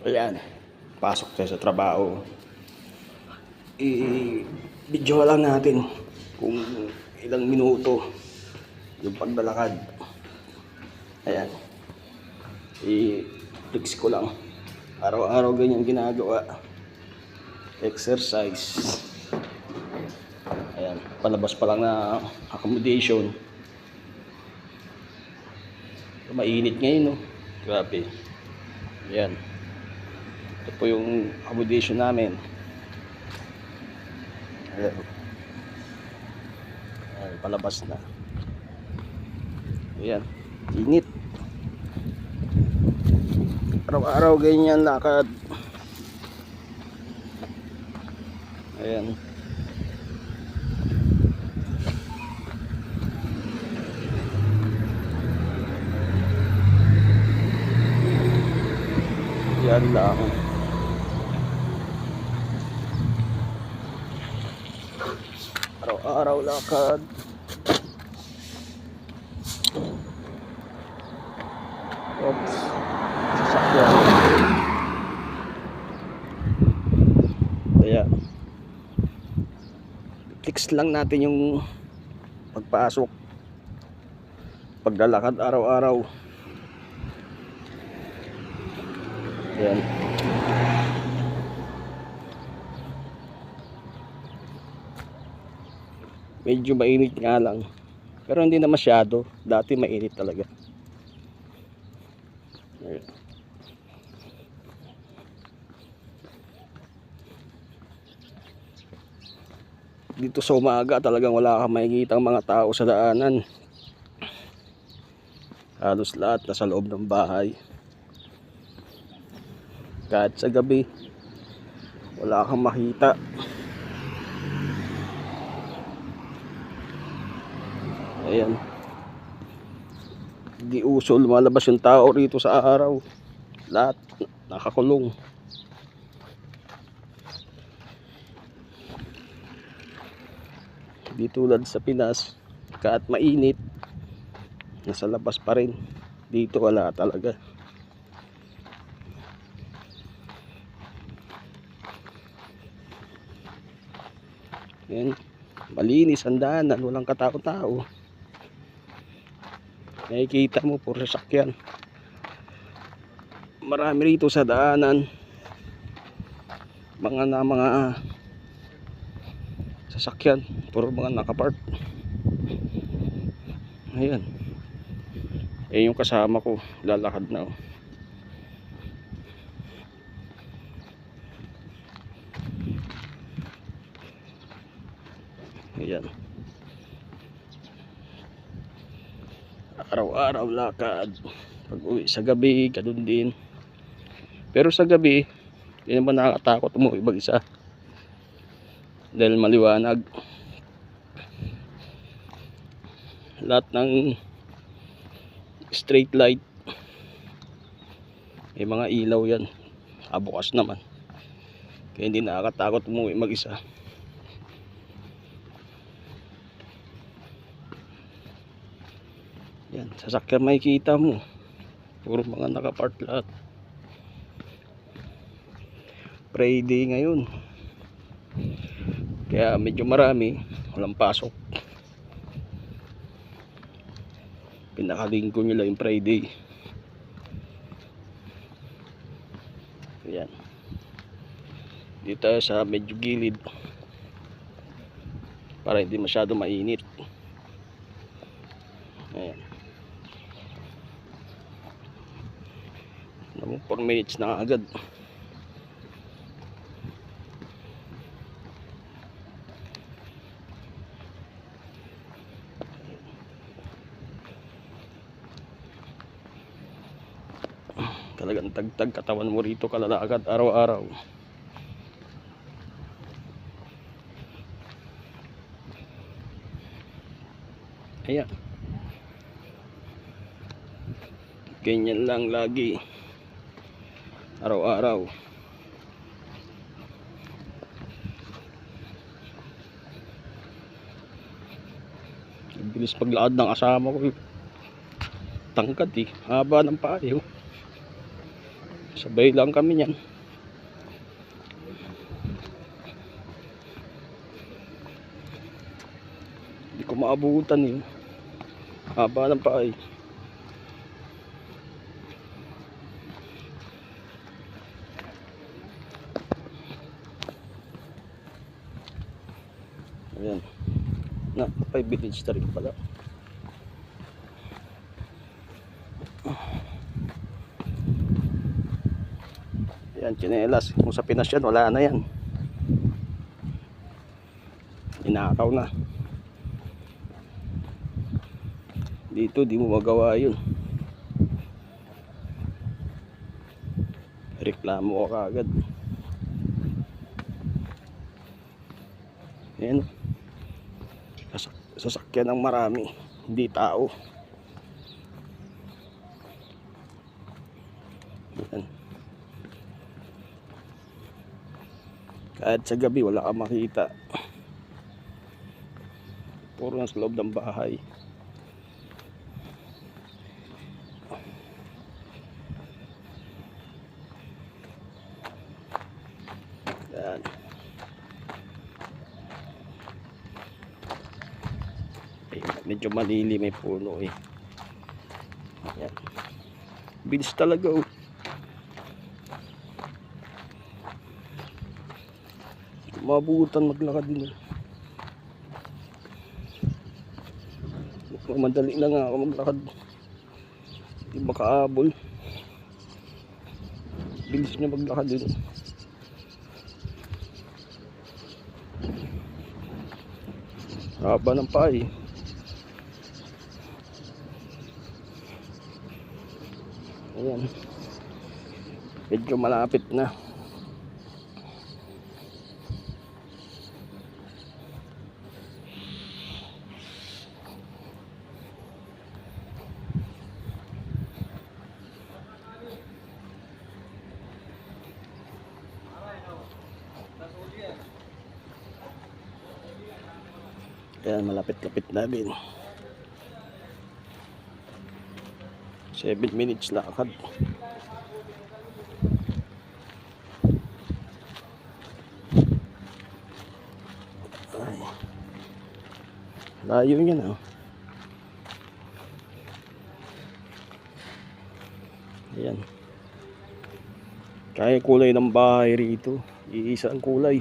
Ayan, pasok tayo sa trabaho. I-video lang natin kung ilang minuto yung paglalakad. Ayan, i-fix ko lang. Araw-araw ganyan ginagawa. Exercise. Ayan, palabas pa lang na accommodation. Mainit ngayon, no? Grabe. Ayan. Ito po yung accommodation namin. Ayan. Ayan, palabas na. Ayan, init. Araw-araw ganyan lakad. Ayan. Yan lang. Araw-araw lakad. Oops. Sasakyan. Kaya fix lang natin yung pagpasok, paglalakad araw-araw. Ayan. Medyo mainit nga lang, pero hindi na masyado. Dati mainit talaga. Ayan. Dito sa umaga talagang wala kang makikitang mga tao sa daanan. Halos lahat nasa loob ng bahay. Kahit sa gabi wala kang makita. Ayan, di uso lumalabas yung tao rito sa araw. Lahat nakakulong. Di tulad sa Pinas, kahit mainit nasa labas pa rin. Dito wala talaga. Ayan, malinis ang daanan, walang katao-tao. Nakikita mo puro sasakyan. Marami rito sa daanan mga sasakyan, puro mga nakapark. Ayan, yung kasama ko lalakad na. Ayan, araw-araw lakad. Pag uwi sa gabi, ganun din. Pero sa gabi, hindi naman nakakatakot umuwi mag-isa. Dahil maliwanag. Lahat ng street light, may mga ilaw yan. Bukas naman. Kaya hindi nakakatakot umuwi mag-isa. Yan, sasakyan makikita mo. Puro mga nakapark lahat. Friday ngayon. Kaya medyo marami, walang pasok. Pinakalinggo nila yung Friday. Ayan. Dito tayo sa medyo gilid para hindi masyado mainit. Ayan. 4 minutes na agad. Talagang tagtag katawan mo rito kalalakad araw-araw. Ayan, ganyan lang lagi araw-araw. Bilis paglakad ng asama ko. Tangkad haba ng paa. Sabay lang kami niyan. Hindi ko maabutan eh. Haba ng paa eh. Ayan. Na, 5 village na rin pala. Ayan, tsinelas. Kung sa Pinas yan, wala na yan. Inakaw na. Dito, di mo magawa yun. Reklamo ka agad. Ayan. Sasakyan ng marami, hindi tao. Ayan. Kahit sa gabi wala kang makita. Puro nasa loob ng bahay. Ayan. Medyo malili may puno eh. Ayan. Bilis talaga oh. Mabutan maglakad din. Madali na nga ako maglakad. Hindi makaabol. Bilis niya maglakad din. Haba ng paa eh. Ayan. Medyo malapit na. Ayan, malapit-lapit na din. 7 minutes lakad. Ay. Layo yan oh. Ayan. Kaya kulay ng bahay rito. Iisang kulay.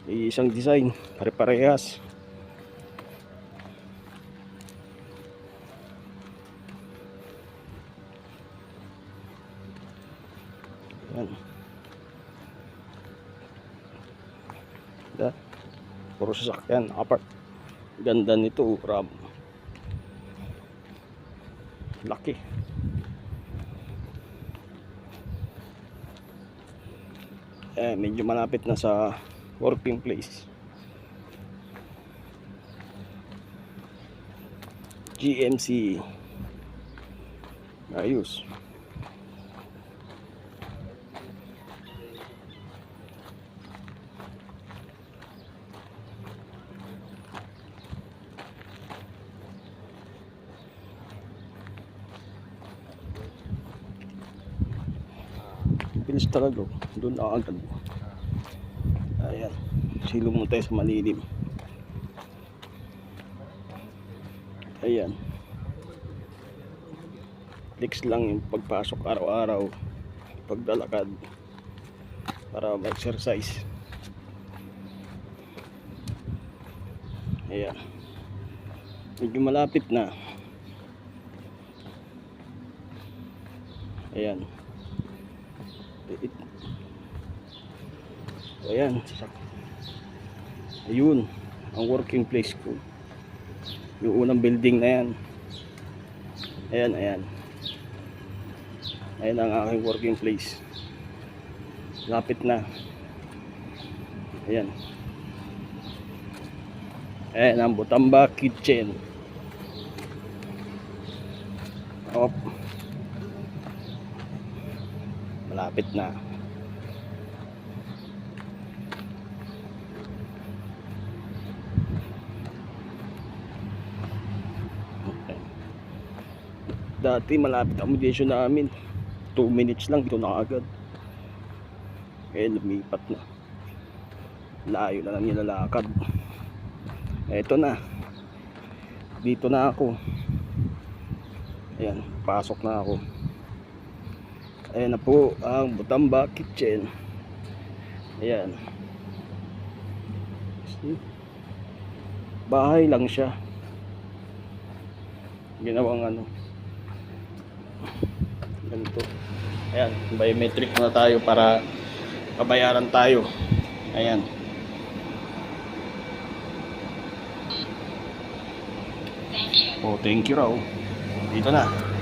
Iisang design. Pare-parehas. Ayan. Puro sasakyan. Apart. Ganda nito. Ram. Laki. Medyo malapit na sa working place. GMC. Ayos. Bilis talaga. Doon na agad. Ayan. Silong mo tayo sa malilim. Ayan. Flex lang yung pagpasok araw-araw. Paglalakad. Para ma-exercise. Ayan. Medyo malapit na. Ayan. Ayan. Ayun. Ang working place ko. Yung unang building na yan. Ayan, ayan. Ayan ang aking working place. Lapit na. Ayan. Ayan ang Butamba Kitchen. Op. Malapit na. Okay. Dati malapit ang accommodation namin. 2 minutes lang dito na agad. Eh lumipat na. Layo na lang nilalakad. Eto na. Dito na ako. Ayan, pasok na ako. Ayan na po ang Butamba Kitchen. Ayan. See? Bahay lang siya. Ginawang ano. Ganito. Ayan, biometric na tayo para pabayaran tayo. Ayan. Oh, thank you raw. Dito na.